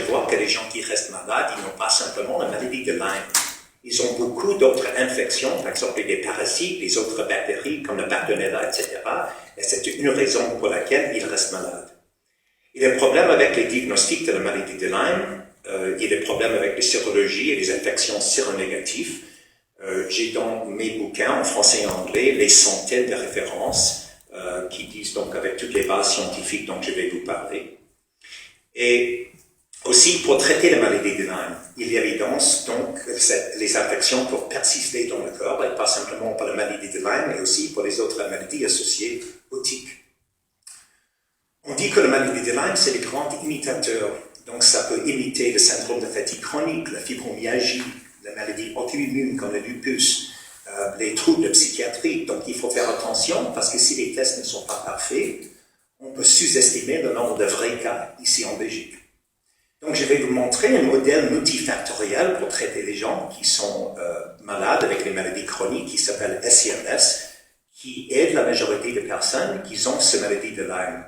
vois que les gens qui restent malades, ils n'ont pas simplement la maladie de Lyme. Ils ont beaucoup d'autres infections, par exemple des parasites, des autres bactéries comme le Bartonella, etc. Et c'est une raison pour laquelle ils restent malades. Il y a des problèmes avec les diagnostics de la maladie de Lyme. Il y a des problèmes avec les sérologies et les infections séronégatives. J'ai dans mes bouquins, en français et en anglais, les centaines de références qui disent donc avec toutes les bases scientifiques dont je vais vous parler. Et aussi, pour traiter la maladie de Lyme, il y a évidence donc que les infections peuvent persister dans le corps, et pas simplement pour la maladie de Lyme, mais aussi pour les autres maladies associées aux tiques. On dit que la maladie de Lyme, c'est le grand imitateur. Donc, ça peut imiter le syndrome de fatigue chronique, la fibromyalgie, la maladie auto-immune comme le lupus, les troubles psychiatriques. Donc, il faut faire attention parce que si les tests ne sont pas parfaits, on peut sous-estimer le nombre de vrais cas ici en Belgique. Donc, je vais vous montrer un modèle multifactoriel pour traiter les gens qui sont malades avec les maladies chroniques qui s'appelle SIMS, qui aide la majorité des personnes qui ont cette maladie de Lyme.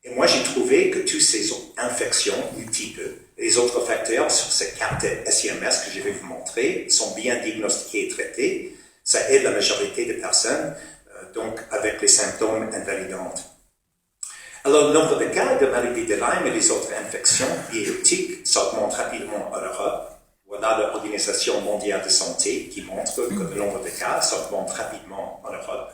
Et moi, j'ai trouvé que toutes ces infections multiples, les autres facteurs sur cette carte SIMS que je vais vous montrer, sont bien diagnostiqués et traités. Ça aide la majorité des personnes, donc avec les symptômes invalidants. Alors, le nombre de cas de maladie de Lyme et les autres infections biotiques s'augmente rapidement en Europe. Voilà l'Organisation mondiale de santé qui montre que le nombre de cas s'augmente rapidement en Europe.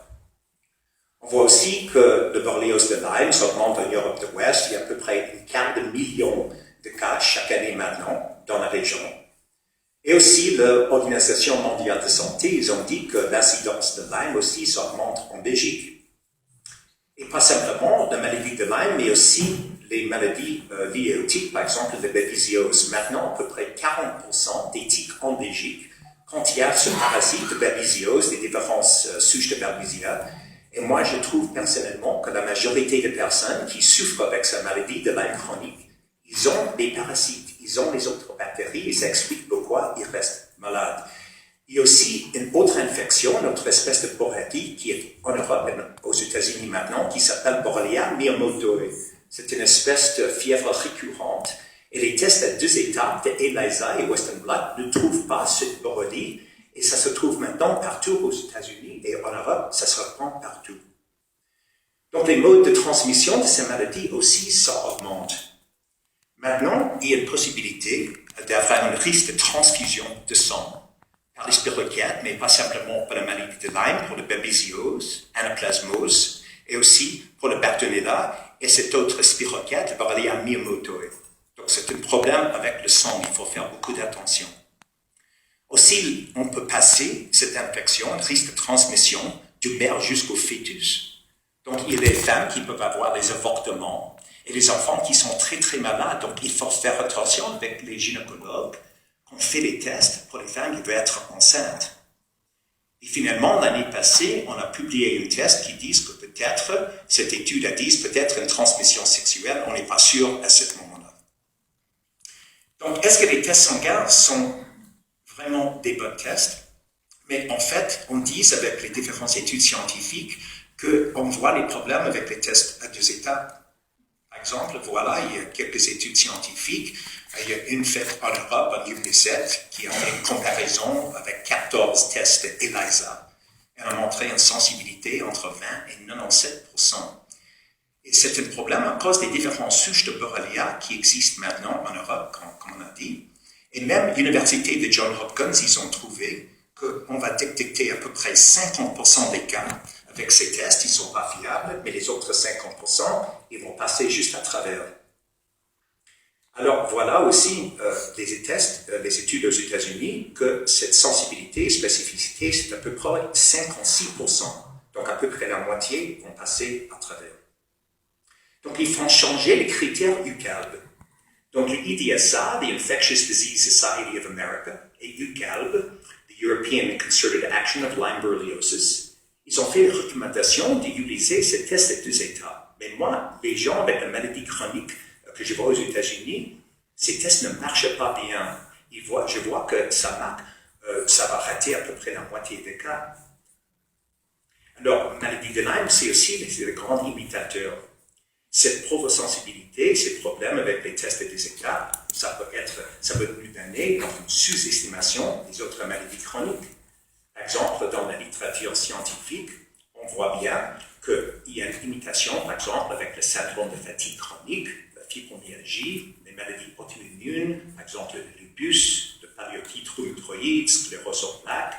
On voit aussi que le borréliose de Lyme s'augmente en Europe de l'Ouest. Il y a à peu près 1/4 de cas chaque année maintenant dans la région. Et aussi, l'Organisation mondiale de santé, ils ont dit que l'incidence de Lyme aussi s'augmente en Belgique. Et pas simplement la maladie de Lyme, mais aussi les maladies liées aux tiques, par exemple la babésiose. Maintenant, à peu près 40% des tiques en Belgique, quand il y a ce parasite de babésiose, des différentes souches de Babesia. Et moi, je trouve personnellement que la majorité des personnes qui souffrent avec cette maladie de Lyme chronique, ils ont des parasites, ils ont les autres bactéries, et ça explique pourquoi ils restent malades. Il y a aussi une autre infection, une autre espèce de borrélie qui est en Europe et aux États-Unis maintenant, qui s'appelle Borrelia miyamotoi. C'est une espèce de fièvre récurrente. Et les tests à 2 étapes de ELISA et Western blot ne trouvent pas cette borrélie. Et ça se trouve maintenant partout aux États-Unis et en Europe, ça se répand partout. Donc les modes de transmission de ces maladies aussi, ça augmente. Maintenant, il y a une possibilité d'avoir un risque de transfusion de sang par les spirochètes, mais pas simplement pour la maladie de Lyme, pour le babésiose, anaplasmose, et aussi pour le Bartonella et cet autre spirochète, le Borrelia miyamotoi. Donc c'est un problème avec le sang, il faut faire beaucoup d'attention. Aussi, on peut passer cette infection, un risque de transmission, du mère jusqu'au fœtus. Donc, il y a des femmes qui peuvent avoir des avortements et les enfants qui sont très, très malades. Donc, il faut faire attention avec les gynécologues qu'on fait les tests pour les femmes qui veulent être enceintes. Et finalement, l'année passée, on a publié un test qui dit que peut-être, cette étude a dit peut-être une transmission sexuelle, on n'est pas sûr à ce moment-là. Donc, est-ce que les tests sanguins sont vraiment des bons tests, mais en fait, on dit avec les différentes études scientifiques qu'on voit les problèmes avec les tests à 2 étapes. Par exemple, voilà, il y a quelques études scientifiques. Il y a une faite en Europe en 2007 qui a fait une comparaison avec 14 tests de ELISA. Elle a montré une sensibilité entre 20 et 97%. Et c'est un problème à cause des différentes souches de Borrelia qui existent maintenant en Europe, comme on a dit. Et même l'université de Johns Hopkins, ils ont trouvé qu'on va détecter à peu près 50% des cas avec ces tests. Ils ne sont pas fiables, mais les autres 50%, ils vont passer juste à travers. Alors voilà aussi les tests, les études aux États-Unis, que cette sensibilité et spécificité, c'est à peu près 56%. Donc à peu près la moitié vont passer à travers. Donc ils font changer les critères UCALB. Donc, l'IDSA, the Infectious Disease Society of America, et UCALB, the European Concerted Action of Lyme Borreliosis, ils ont fait une recommandation d'utiliser ces tests à 2 étapes. Mais moi, les gens avec la maladie chronique que je vois aux États-Unis, ces tests ne marchent pas bien. Je vois que ça va rater à peu près la moitié des cas. Alors, maladie de Lyme, c'est aussi le grand imitateur. Cette pauvre sensibilité, ces problèmes avec les tests et des étapes, ça peut ça va nous donner donc, une sous-estimation des autres maladies chroniques. Par exemple, dans la littérature scientifique, on voit bien qu'il y a une limitation, par exemple, avec le syndrome de fatigue chronique, la fibromyalgie, les maladies auto-immunes, par exemple le lupus, le paléotyte rhumatoïde, sclérose en plaques,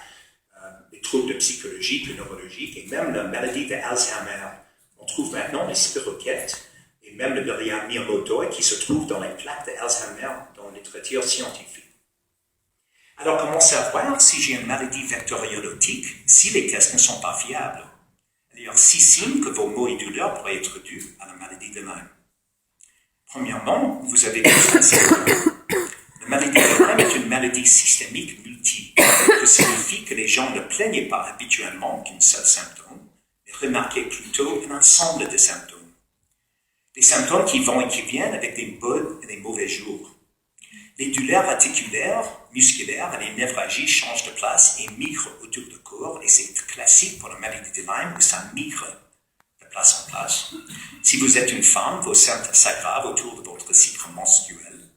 les troubles psychologiques, neurologiques, et même la maladie d'Alzheimer. On trouve maintenant les spiroquettes et même le myriam myeloïdoïde qui se trouve dans les plaques d'Alzheimer dans la littérature scientifique. Alors, comment savoir si j'ai une maladie vectoriologique si les tests ne sont pas fiables? Il y a 6 signes que vos maux et douleurs pourraient être dus à la maladie de Lyme. Premièrement, vous avez des symptômes. La maladie de Lyme est une maladie systémique multiple, ce qui signifie que les gens ne plaignent pas habituellement qu'un seul symptôme, mais remarquez plutôt un ensemble de symptômes. Des symptômes qui vont et qui viennent avec des bons et des mauvais jours. Les douleurs articulaires, musculaires et les névralgies changent de place et migrent autour du corps, et c'est classique pour la maladie de Lyme où ça migre de place en place. Si vous êtes une femme, vos symptômes s'aggravent autour de votre cycle menstruel.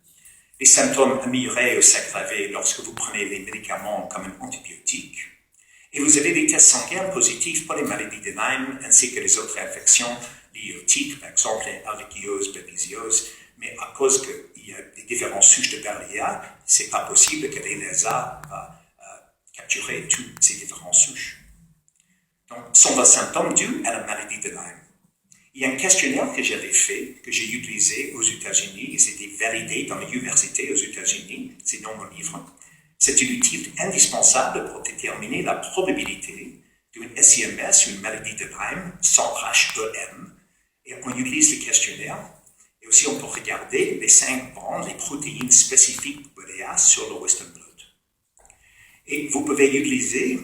Les symptômes améliorent ou s'aggraver lorsque vous prenez des médicaments comme un antibiotique. Et vous avez des tests sanguins positifs pour les maladies de Lyme ainsi que les autres infections liées au tic, par exemple les alvéoliose, babésiose, mais à cause qu'il y a des différentes souches de Borrelia, c'est pas possible que l'ELISA va capturer toutes ces différentes souches. Donc, sont les symptômes dus à la maladie de Lyme. Il y a un questionnaire que j'avais fait, que j'ai utilisé aux États-Unis, et c'était validé dans l'université aux États-Unis, c'est dans mon livre. C'est un outil indispensable pour déterminer la probabilité d'une SIMS, une maladie de Lyme, sans HEM, et on utilise le questionnaire. Et aussi, on peut regarder les 5 bandes, les protéines spécifiques BDA sur le Western blot. Et vous pouvez utiliser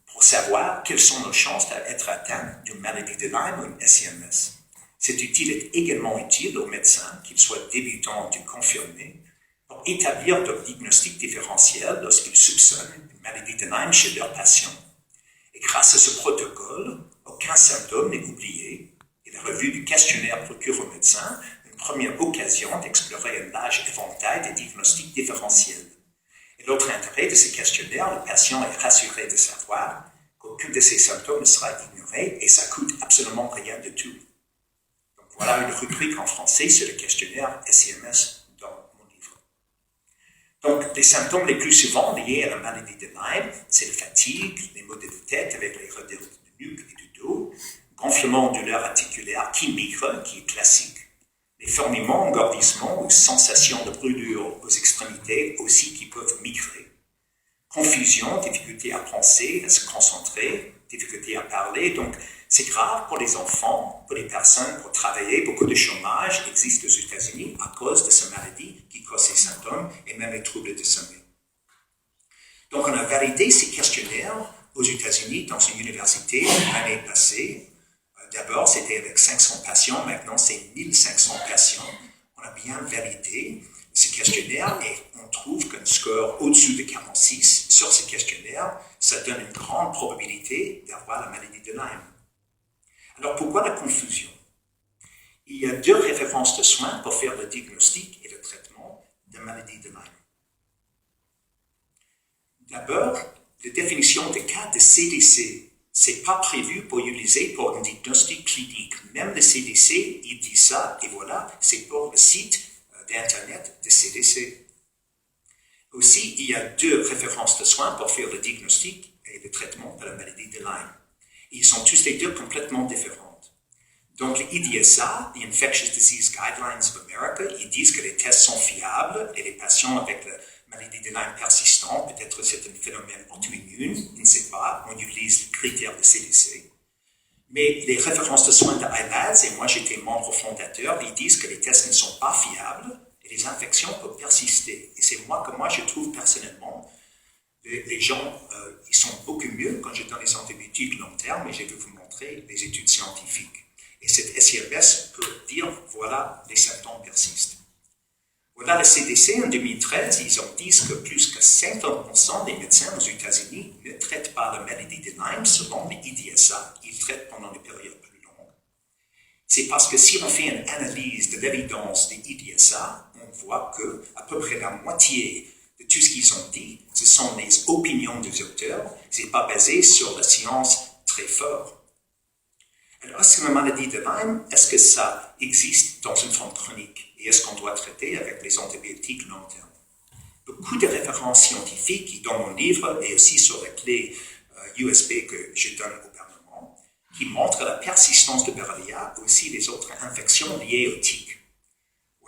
pour savoir quelles sont nos chances d'être atteint d'une maladie de Lyme ou une SIMS. Cet outil est également utile aux médecins, qu'ils soient débutants ou confirmés, pour établir un diagnostic différentiel lorsqu'ils soupçonnent une maladie de Lyme chez leurs patients. Et grâce à ce protocole, aucun symptôme n'est oublié, et la revue du questionnaire procure aux médecins une première occasion d'explorer un large éventail de diagnostics différentiels. Et l'autre intérêt de ce questionnaire, le patient est rassuré de savoir qu'aucun de ces symptômes sera ignoré et ça coûte absolument rien du tout. Donc voilà une rubrique en français sur le questionnaire SIMS dans mon livre. Donc les symptômes les plus souvent liés à la maladie de Lyme, c'est la fatigue, les maux de tête avec les raideurs de nuque et du dos, gonflement douleur articulaire qui migre, qui est classique, les fourmillements, engourdissements ou sensations de brûlure aux extrémités aussi qui peuvent migrer. Confusion, difficulté à penser, à se concentrer, difficulté à parler. Donc, c'est grave pour les enfants, pour les personnes, pour travailler. Beaucoup de chômage existe aux États-Unis à cause de cette maladie qui cause ces symptômes et même les troubles de sommeil. Donc, on a validé ces questionnaires aux États-Unis dans une université l'année passée. D'abord, c'était avec 500 patients, maintenant c'est 1500 patients. On a bien validé ce questionnaire et on trouve qu'un score au-dessus de 46 sur ce questionnaire, ça donne une grande probabilité d'avoir la maladie de Lyme. Alors pourquoi la confusion? Il y a 2 références de soins pour faire le diagnostic et le traitement de la maladie de Lyme. D'abord, la définition des cas de CDC. C'est pas prévu pour utiliser pour un diagnostic clinique. Même le CDC, il dit ça, et voilà, c'est pour le site d'Internet de CDC. Aussi, il y a 2 références de soins pour faire le diagnostic et le traitement de la maladie de Lyme. Ils sont tous les 2 complètement différentes. Donc, l'IDSA, the Infectious Disease Guidelines of America, ils disent que les tests sont fiables et les patients avec la maladie de Lyme persistante, peut-être c'est un phénomène auto-immune, on ne sait pas, on utilise les critères de CDC. Mais les références de soins de ILADS, et moi j'étais membre fondateur, ils disent que les tests ne sont pas fiables et les infections peuvent persister. Et c'est moi que je trouve personnellement, les gens, ils sont beaucoup mieux quand je donne les antibiotiques long terme, et je vais vous montrer les études scientifiques. Et cette SIMS peut dire, voilà, les symptômes persistent. Voilà, le CDC, en 2013, ils ont dit que plus que 50% des médecins aux États-Unis ne traitent pas la maladie de Lyme selon les IDSA. Ils traitent pendant des périodes plus longues. C'est parce que si on fait une analyse de l'évidence des IDSA, on voit que à peu près la moitié de tout ce qu'ils ont dit, ce sont les opinions des auteurs, c'est pas basé sur la science très fort. Alors, est-ce que la maladie de Lyme, est-ce que ça existe dans une forme chronique? Et est-ce qu'on doit traiter avec les antibiotiques long terme? Beaucoup de références scientifiques dans mon livre et aussi sur la clé USB que je donne au gouvernement, qui montrent la persistance de Borrelia et aussi les autres infections liées aux tiques.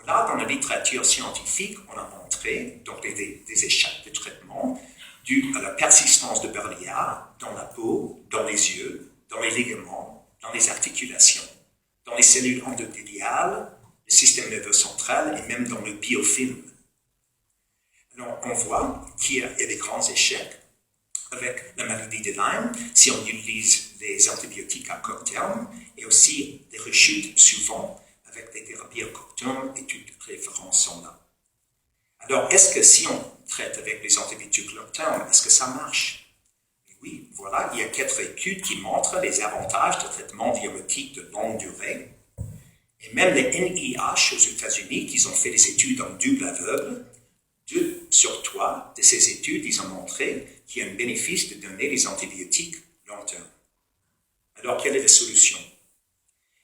Là, dans la littérature scientifique, on a montré donc, des échecs de traitement dus à la persistance de Borrelia dans la peau, dans les yeux, dans les ligaments, dans les articulations, dans les cellules endothéliales, le système nerveux central et même dans le biofilm. Alors, on voit qu'il y a des grands échecs avec la maladie de Lyme si on utilise des antibiotiques à court terme et aussi des rechutes souvent avec des thérapies à court terme et toutes les références sont là. Alors, est-ce que si on traite avec les antibiotiques à long terme, est-ce que ça marche? Et oui, voilà, il y a 4 études qui montrent les avantages de traitement biométrique de longue durée. Et même les NIH aux États-Unis, qui ont fait des études en double aveugle, 2 sur 3 de ces études, ils ont montré qu'il y a un bénéfice de donner les antibiotiques long terme. Alors, quelle est la solution?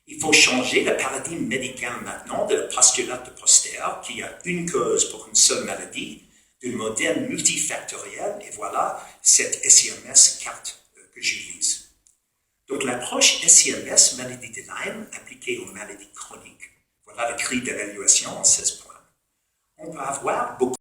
Il faut changer le paradigme médical maintenant de la postulat de Poster, qu'il y a une cause pour une seule maladie, d'un modèle multifactoriel, et voilà cette SIMS carte que j'utilise. Donc, l'approche SIMS, maladie de Lyme, appliquée aux maladies chroniques. Voilà le cri d'évaluation en 16 points. On peut avoir beaucoup